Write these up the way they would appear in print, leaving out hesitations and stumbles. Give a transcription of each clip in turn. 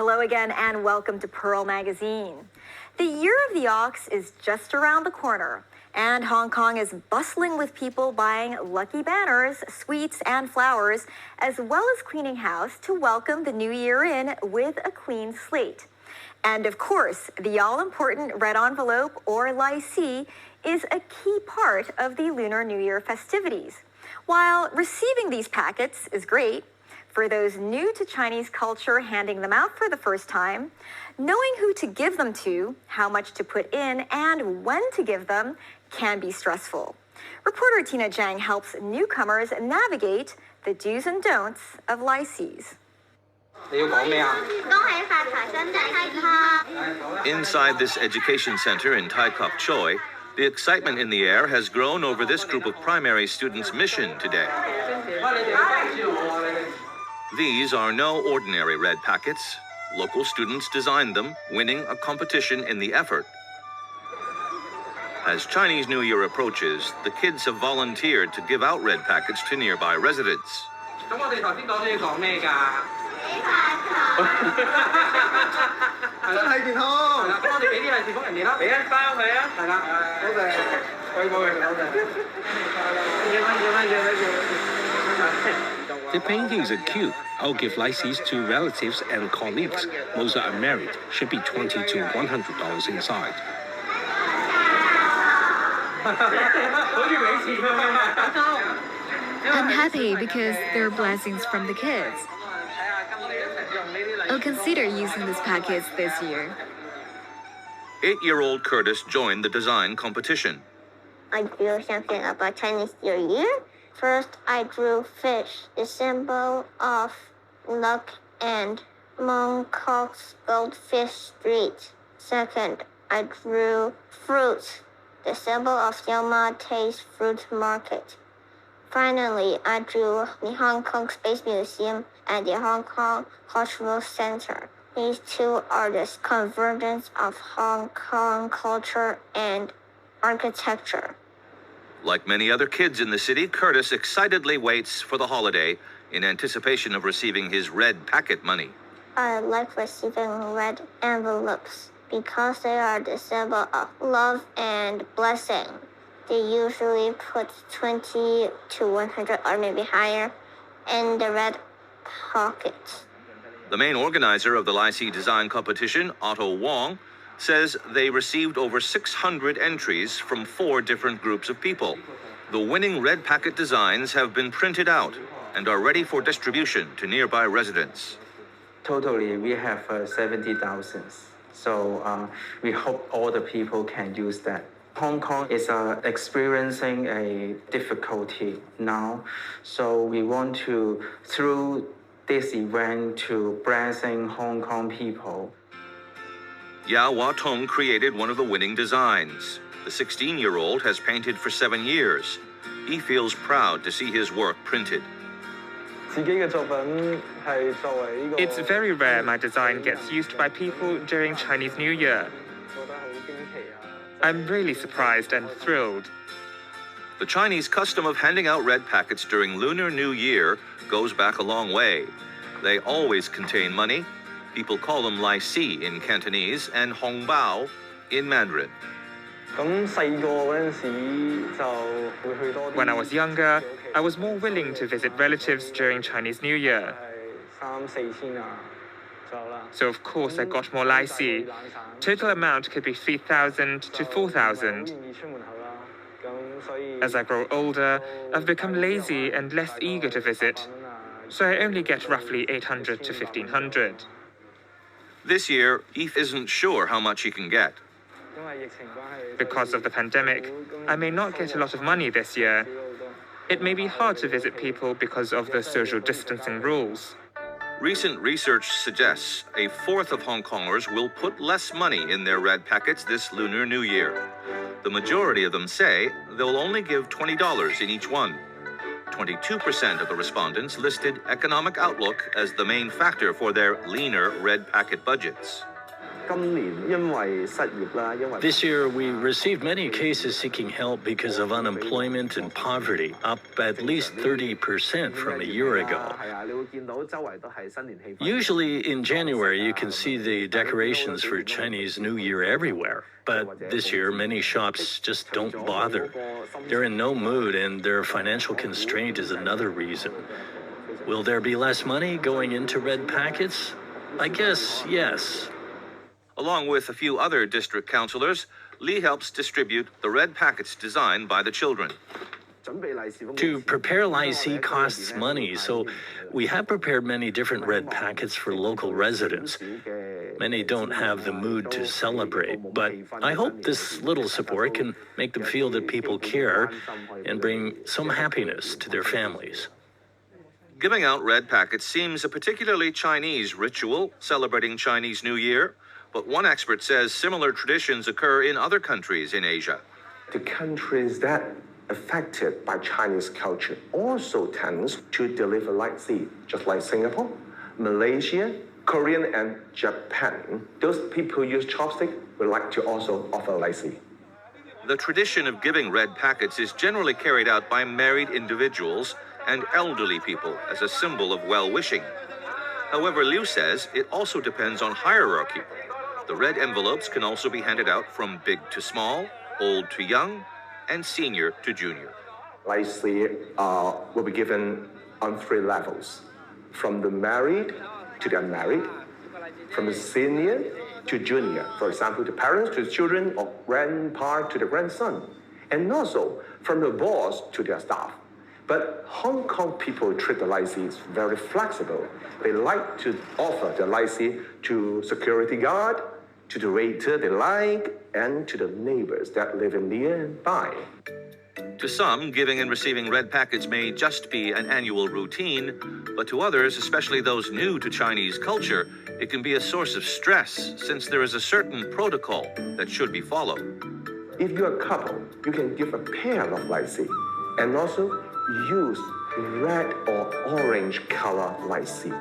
Hello again and welcome to Pearl Magazine. The Year of the Ox is just around the corner, and Hong Kong is bustling with people buying lucky banners, sweets, and flowers, as well as cleaning house to welcome the new year in with a clean slate. And of course, the all-important red envelope, or Laisee, is a key part of the Lunar New Year festivities. While receiving these packets is great, for those new to Chinese culture handing them out for the first time, knowing who to give them to, how much to put in, and when to give them can be stressful. Reporter Tina Zhang helps newcomers navigate the do's and don'ts of Laisees. Inside this education center in Tai Kok Choi, the excitement in the air has grown over this group of primary students' mission today. These are no ordinary red packets. Local students designed them, winning a competition in the effort. As Chinese New Year approaches, the kids have volunteered to give out red packets to nearby residents. The paintings are cute. I'll give Laisees to relatives and colleagues. Most are unmarried. Should be $20 to $100 inside. I'm happy because they're blessings from the kids. I'll consider using these packets this year. 8-year-old Curtis joined the design competition. I drew something about Chinese New Year. First, I drew fish, the symbol of luck and Mongkok's Goldfish Street. Second, I drew fruits, the symbol of Yoma Taste Fruit Market. Finally, I drew the Hong Kong Space Museum and the Hong Kong Cultural Center. These two are the convergence of Hong Kong culture and architecture. Like many other kids in the city, Curtis excitedly waits for the holiday in anticipation of receiving his red packet money. I like receiving red envelopes because they are the symbol of love and blessing. They usually put 20 to 100 or maybe higher in the red pocket. The main organizer of the Laisee design competition, Otto Wong, says they received over 600 entries from 4 different groups of people. The winning red packet designs have been printed out and are ready for distribution to nearby residents. Totally, we have 70,000. So we hope all the people can use that. Hong Kong is experiencing a difficulty now. So we want to, through this event, to blessing Hong Kong people. Yao Watong created one of the winning designs. The 16-year-old has painted for 7 years. He feels proud to see his work printed. It's very rare my design gets used by people during Chinese New Year. I'm really surprised and thrilled. The Chinese custom of handing out red packets during Lunar New Year goes back a long way. They always contain money. People call them Laisee in Cantonese and Hongbao in Mandarin. When I was younger, I was more willing to visit relatives during Chinese New Year. So of course I got more Laisee. Total amount could be 3,000 to 4,000. As I grow older, I've become lazy and less eager to visit. So I only get roughly 800 to 1,500. This year, Eve isn't sure how much he can get. Because of the pandemic, I may not get a lot of money this year. It may be hard to visit people because of the social distancing rules. Recent research suggests a fourth of Hong Kongers will put less money in their red packets this Lunar New Year. The majority of them say they'll only give $20 in each one. 22% of the respondents listed economic outlook as the main factor for their leaner red packet budgets. This year, we received many cases seeking help because of unemployment and poverty, up at least 30% from a year ago. Usually in January, you can see the decorations for Chinese New Year everywhere. But this year, many shops just don't bother. They're in no mood, and their financial constraint is another reason. Will there be less money going into red packets? I guess yes. Along with a few other district councillors, Li helps distribute the red packets designed by the children. To prepare Laisee costs money, so we have prepared many different red packets for local residents. Many don't have the mood to celebrate, but I hope this little support can make them feel that people care and bring some happiness to their families. Giving out red packets seems a particularly Chinese ritual celebrating Chinese New Year, but one expert says similar traditions occur in other countries in Asia. The countries that affected by Chinese culture also tends to deliver Laisee, just like Singapore, Malaysia, Korea, and Japan. Those people use chopstick would like to also offer Laisee. The tradition of giving red packets is generally carried out by married individuals and elderly people as a symbol of well-wishing. However, Liu says it also depends on hierarchy. The red envelopes can also be handed out from big to small, old to young, and senior to junior. Laisee will be given on 3 levels, from the married to the unmarried, from the senior to junior, for example, the parents to the children, or grandpa to the grandson, and also from the boss to their staff. But Hong Kong people treat the Laisee very flexible. They like to offer the Laisee to security guard, to the waiter they like, and to the neighbors that live nearby. To some, giving and receiving red packets may just be an annual routine, but to others, especially those new to Chinese culture, it can be a source of stress since there is a certain protocol that should be followed. If you're a couple, you can give a pair of Laisee, and also use red or orange color Laisee.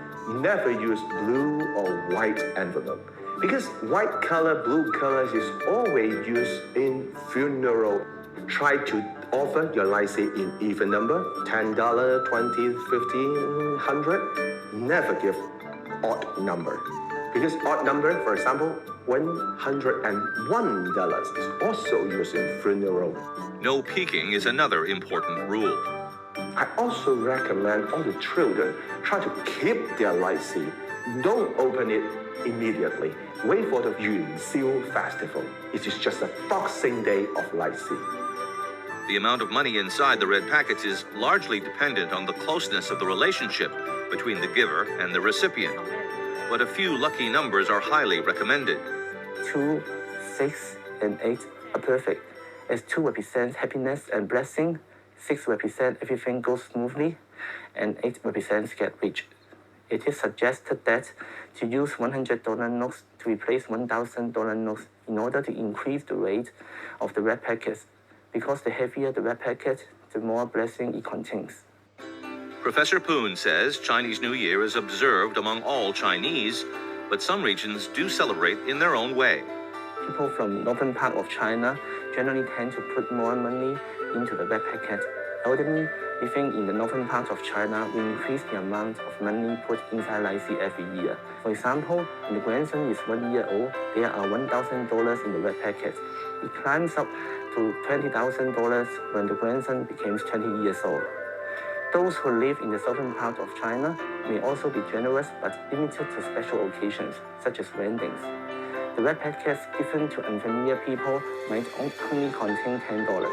Never use blue or white envelope, because white color, blue colors is always used in funeral. Try to offer your Laisee in even number, $10, $20, $50, $100. Never give odd number, because odd number, for example, $101 is also used in funeral. No peeking is another important rule. I also recommend all the children try to keep their Laisee. Don't open it immediately. Wait for the Yun Xiu festival. It is just a Boxing Day of Laisee. The amount of money inside the red packets is largely dependent on the closeness of the relationship between the giver and the recipient. But a few lucky numbers are highly recommended. 2, 6, and 8 are perfect, as 2 represents happiness and blessing, 6 represents everything goes smoothly, and 8 represents get rich. It is suggested that to use $100 notes to replace $1,000 notes in order to increase the rate of the red packets, because the heavier the red packet, the more blessing it contains. Professor Poon says Chinese New Year is observed among all Chinese, but some regions do celebrate in their own way. People from northern part of China generally tend to put more money into the red packet. Elderly living in the northern part of China will increase the amount of money put inside Laisee every year. For example, when the grandson is 1 year old, there are $1,000 in the red packet. It climbs up to $20,000 when the grandson becomes 20 years old. Those who live in the southern part of China may also be generous but limited to special occasions, such as weddings. The red packets given to unfamiliar people might only contain $10.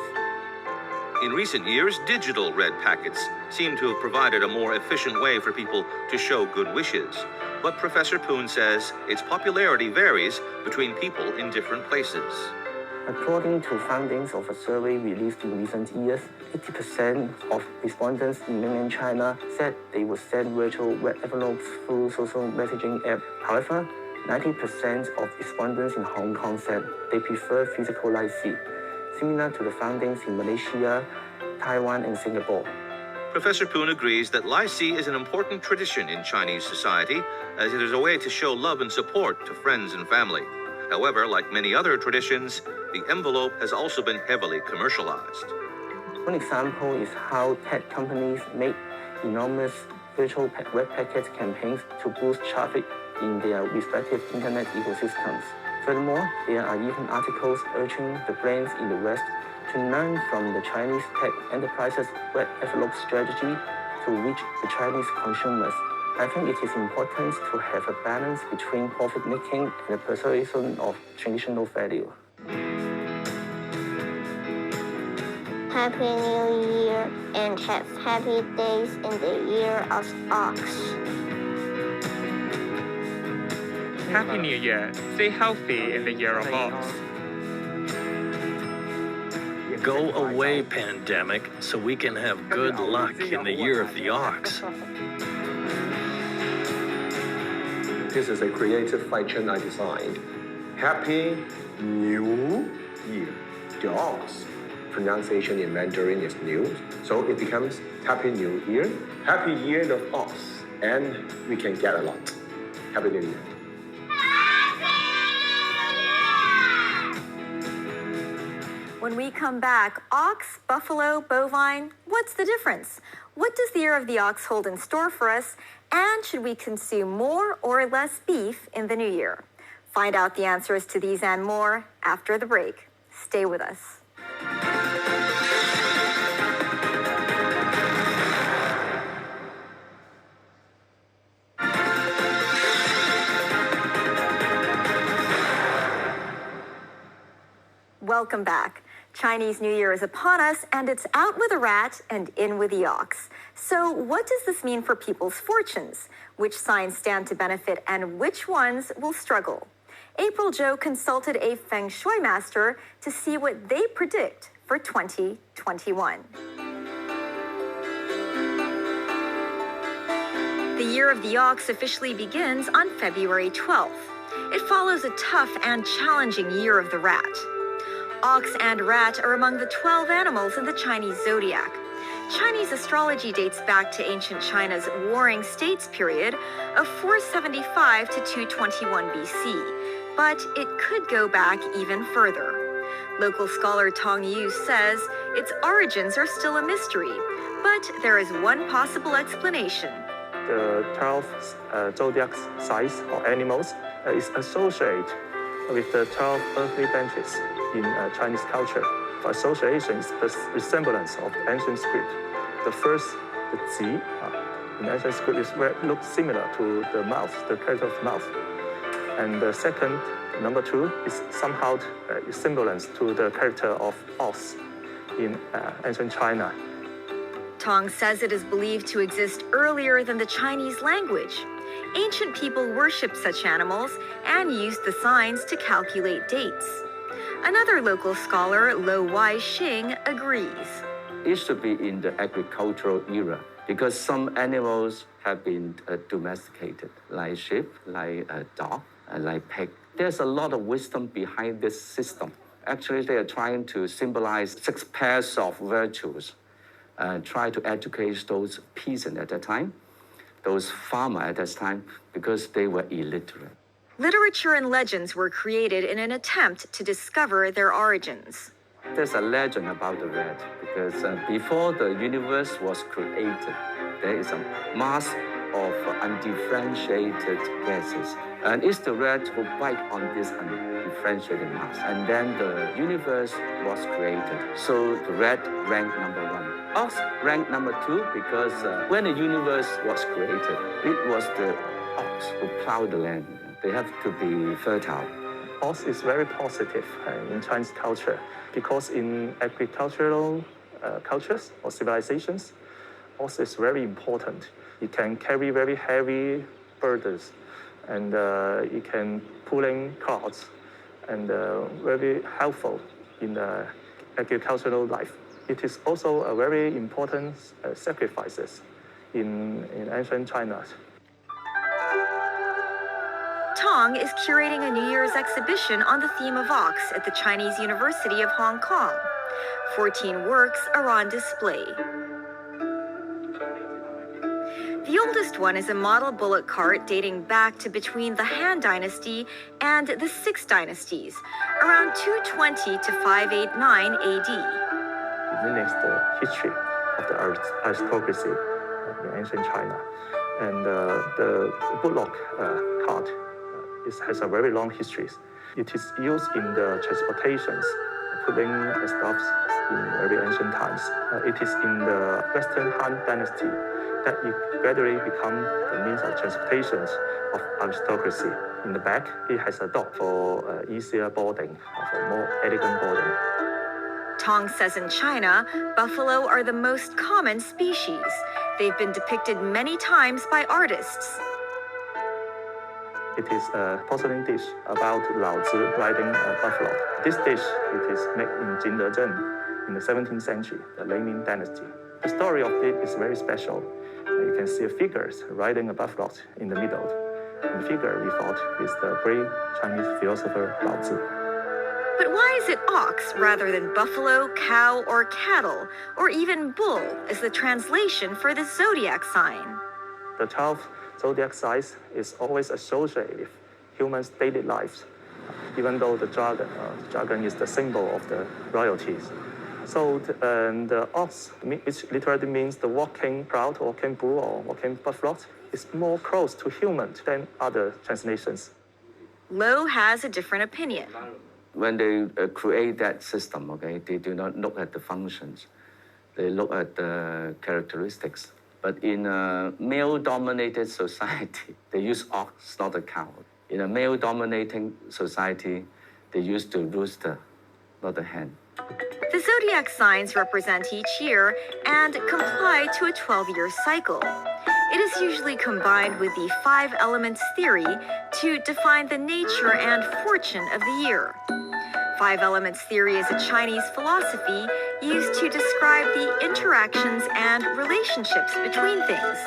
In recent years, digital red packets seem to have provided a more efficient way for people to show good wishes. But Professor Poon says its popularity varies between people in different places. According to findings of a survey released in recent years, 80% of respondents in mainland China said they would send virtual red envelopes through social messaging app. However, 90% of respondents in Hong Kong said they prefer physical Laisee, similar to the findings in Malaysia, Taiwan, and Singapore. Professor Poon agrees that Laisee is an important tradition in Chinese society, as it is a way to show love and support to friends and family. However, like many other traditions, the envelope has also been heavily commercialized. One example is how tech companies make enormous virtual web packet campaigns to boost traffic in their respective internet ecosystems. Furthermore, there are even articles urging the brands in the West to learn from the Chinese tech enterprises' web envelope strategy to reach the Chinese consumers. I think it is important to have a balance between profit-making and the preservation of traditional value. Happy New Year and have happy days in the year of ox. Happy New Year. Stay healthy in the year of ox. Go away, pandemic, so we can have good luck in the year of the ox. This is a creative fashion I designed. Happy New Year. The ox pronunciation in Mandarin is new, so it becomes Happy New Year. Happy Year of Ox, and we can get a lot. Happy New Year. When we come back, ox, buffalo, bovine, what's the difference? What does the year of the ox hold in store for us? And should we consume more or less beef in the new year? Find out the answers to these and more after the break. Stay with us. Welcome back. Chinese New Year is upon us, and it's out with a rat and in with the ox. So what does this mean for people's fortunes? Which signs stand to benefit and which ones will struggle? April Zhou consulted a feng shui master to see what they predict for 2021. The Year of the Ox officially begins on February 12th. It follows a tough and challenging Year of the Rat. Ox and rat are among the 12 animals in the Chinese zodiac. Chinese astrology dates back to ancient China's Warring States period of 475 to 221 BC, but it could go back even further. Local scholar Tong Yu says its origins are still a mystery, but there is one possible explanation. The 12 zodiac signs or animals is associated with the 12 earthly benches in Chinese culture. For association is the resemblance of the ancient script. The first, the Ji, in ancient script looks similar to the mouth, the character of mouth. And the second, number 2, is somehow a semblance to the character of ox in ancient China. Tong says it is believed to exist earlier than the Chinese language. Ancient people worshipped such animals and used the signs to calculate dates. Another local scholar, Lo Wai Xing, agrees. It should be in the agricultural era because some animals have been domesticated, like sheep, like dog, like pig. There's a lot of wisdom behind this system. Actually, they are trying to symbolize 6 pairs of virtues, try to educate those peasants at that time, those farmers at that time, because they were illiterate. Literature and legends were created in an attempt to discover their origins. There's a legend about the rat because before the universe was created, there is a mass of undifferentiated gases. And it's the rat who bite on this undifferentiated mass. And then the universe was created. So the rat ranked number 1. Ox ranked number 2 because when the universe was created, it was the ox who plowed the land. They have to be fertile. Ox is very positive in Chinese culture because in agricultural cultures or civilizations, ox is very important. It can carry very heavy burdens and it can pulling carts and very helpful in the agricultural life. It is also a very important sacrifices in ancient China. Tong is curating a New Year's exhibition on the theme of ox at the Chinese University of Hong Kong. 14 works are on display. The The oldest one is a model bullock cart dating back to between the Han Dynasty and the Six Dynasties, around 220 to 589 AD. It mimics the history of the aristocracy in ancient China. And the bullock cart has a very long history. It is used in the transportations, putting the stuffs in very ancient times. It is in the Western Han Dynasty that it gradually became the means of transportation of aristocracy. In the back, it has a dock for easier boarding, for more elegant boarding. Tong says in China, buffalo are the most common species. They've been depicted many times by artists. It is a porcelain dish about Laisee riding a buffalo. This dish it is made in Jingdezhen in the 17th century, the Laisee dynasty. The story of it is very special. You can see figures riding a buffalo in the middle. And the figure we thought is the great Chinese philosopher Laisee. But why is it ox rather than buffalo, cow, or cattle, or even bull as the translation for the zodiac sign? The 12th zodiac signs is always associated with humans' daily lives, even though the dragon is the symbol of the royalties. So the ox, which literally means the walking crowd, walking bull, or walking buffalo, is more close to human than other translations. Lo has a different opinion. When they create that system, okay, they do not look at the functions. They look at the characteristics. But in a male-dominated society, they use ox, not a cow. In a male-dominating society, they use the rooster, not a hen. The zodiac signs represent each year and comply to a 12-year cycle. It is usually combined with the 5 elements theory to define the nature and fortune of the year. 5 elements theory is a Chinese philosophy used to describe the interactions and relationships between things.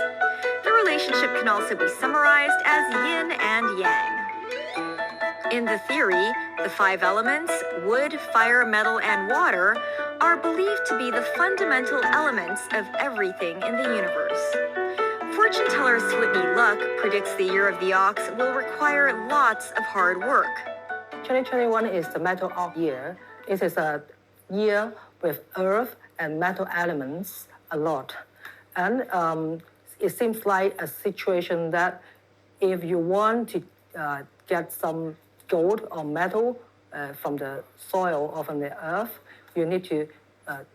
The relationship can also be summarized as yin and yang. In the theory, the 5 elements, wood, fire, metal, and water, are believed to be the fundamental elements of everything in the universe. Fortune teller Switney Luck predicts the year of the ox will require lots of hard work. 2021 is the metal ox year. It is a year with earth and metal elements a lot. And it seems like a situation that if you want to get some gold or metal from the soil or from the earth, you need to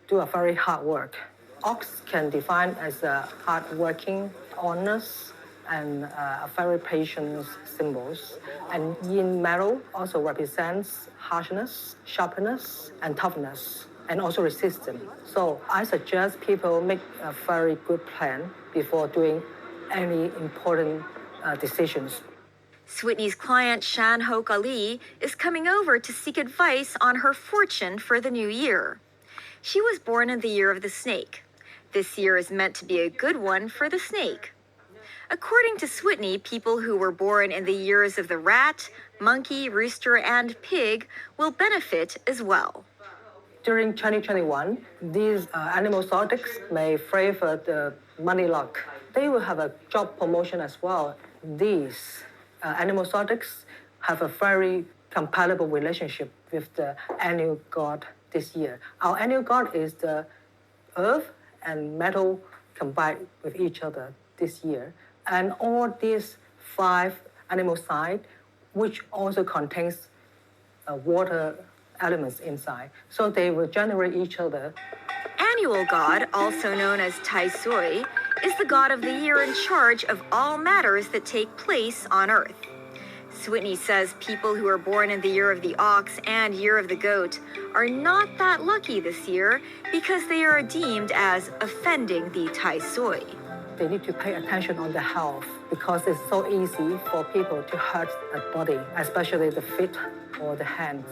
do a very hard work. Ox can define as a hardworking, honest, and a very patient symbols. And yin metal also represents harshness, sharpness, and toughness, and also resistance. So I suggest people make a very good plan before doing any important decisions. Switney's client Shan Hok Ali is coming over to seek advice on her fortune for the new year. She was born in the year of the snake. This year is meant to be a good one for the snake. According to Switney, people who were born in the years of the rat, monkey, rooster, and pig will benefit as well. During 2021, these animal zodiacs may favor the money luck. They will have a job promotion as well. These animal zodiacs have a very compatible relationship with the annual god this year. Our annual god is the earth and metal combined with each other this year. And all these 5 animal signs, which also contains water elements inside. So they will generate each other. Annual god, also known as Tai Sui, is the god of the year in charge of all matters that take place on Earth. Switney says people who are born in the year of the ox and year of the goat are not that lucky this year because they are deemed as offending the Tai Sui. They need to pay attention on the health because it's so easy for people to hurt the body, especially the feet or the hands.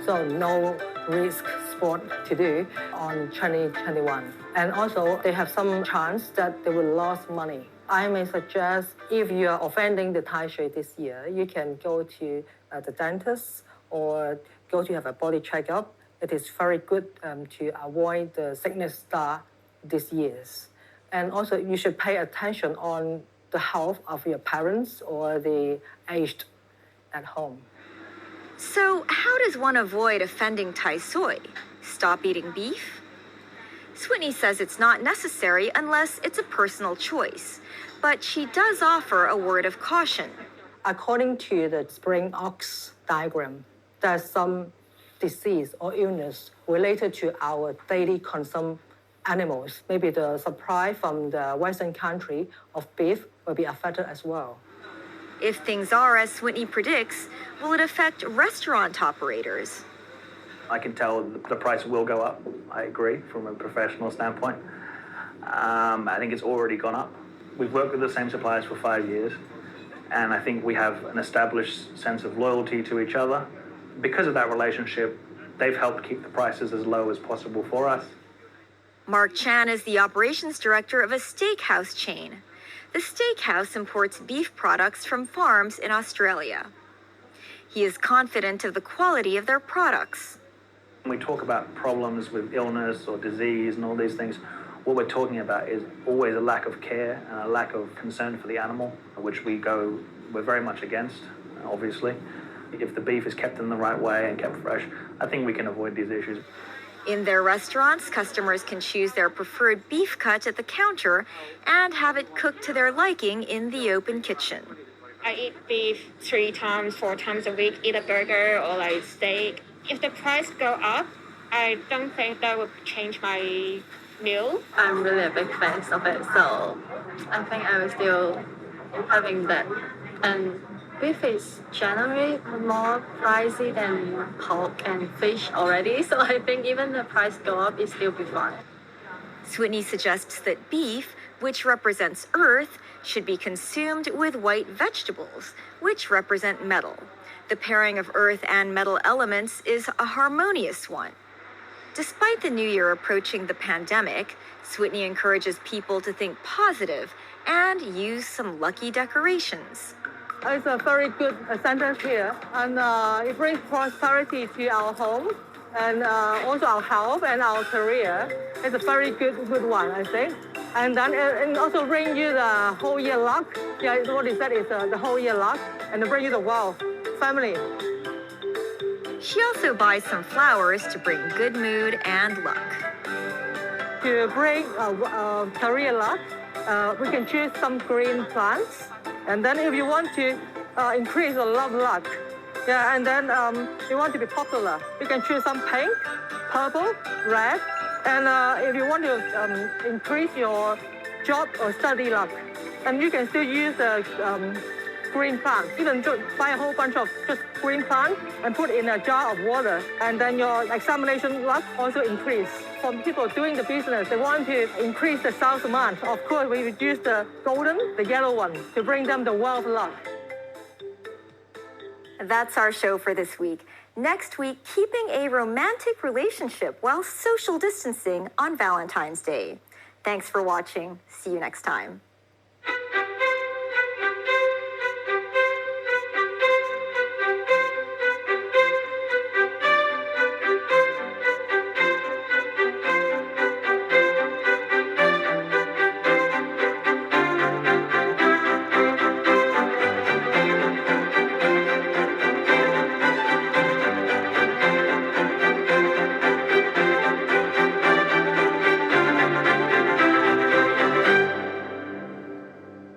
So no risk sport to do on 2021. And also they have some chance that they will lose money. I may suggest if you are offending the Tai Sui this year, you can go to the dentist or go to have a body checkup. It is very good to avoid the sickness star this year. And also, you should pay attention on the health of your parents or the aged at home. So, how does one avoid offending Tai Soi? Stop eating beef? Switney says it's not necessary unless it's a personal choice, but she does offer a word of caution. According to the spring ox diagram, there's some disease or illness related to our daily consumption animals. Maybe the supply from the Western country of beef will be affected as well. If things are as Switney predicts, will it affect restaurant operators? I can tell the price will go up. I agree from a professional standpoint. I think it's already gone up. We've worked with the same suppliers for 5 years, and I think we have an established sense of loyalty to each other. Because of that relationship, they've helped keep the prices as low as possible for us. Mark Chan is the operations director of a steakhouse chain. The steakhouse imports beef products from farms in Australia. He is confident of the quality of their products. When we talk about problems with illness or disease and all these things, what we're talking about is always a lack of care and a lack of concern for the animal, which we're very much against, obviously. If the beef is kept in the right way and kept fresh, I think we can avoid these issues. In their restaurants, customers can choose their preferred beef cut at the counter and have it cooked to their liking in the open kitchen. I eat beef 3 times, 4 times a week, eat a burger or like steak. If the price go up, I don't think that would change my meal. I'm really a big fan of it, so I think I will still having that. And beef is generally more pricey than pork and fish already, so I think even the price go up, it still be fine. Switney suggests that beef, which represents earth, should be consumed with white vegetables, which represent metal. The pairing of earth and metal elements is a harmonious one. Despite the new year approaching the pandemic, Switney encourages people to think positive and use some lucky decorations. It's a very good sentence here, and it brings prosperity to our home and also our health and our career. It's a very good one, I think. And then it also brings you the whole year luck. Yeah, it's what it said is the whole year luck, and it brings you the wealth, family. She also buys some flowers to bring good mood and luck. To bring career luck, we can choose some green plants. And then if you want to increase your love luck, yeah, and then you want to be popular, you can choose some pink, purple, red. And if you want to increase your job or study luck, then you can still use green plants. You can buy a whole bunch of just green plants and put in a jar of water, and then your examination luck also increase. For people doing the business, they want to increase the sales amount. Of course, we would use the golden, the yellow one, to bring them the wealth luck. That's our show for this week. Next week, keeping a romantic relationship while social distancing on Valentine's Day. Thanks for watching. See you next time.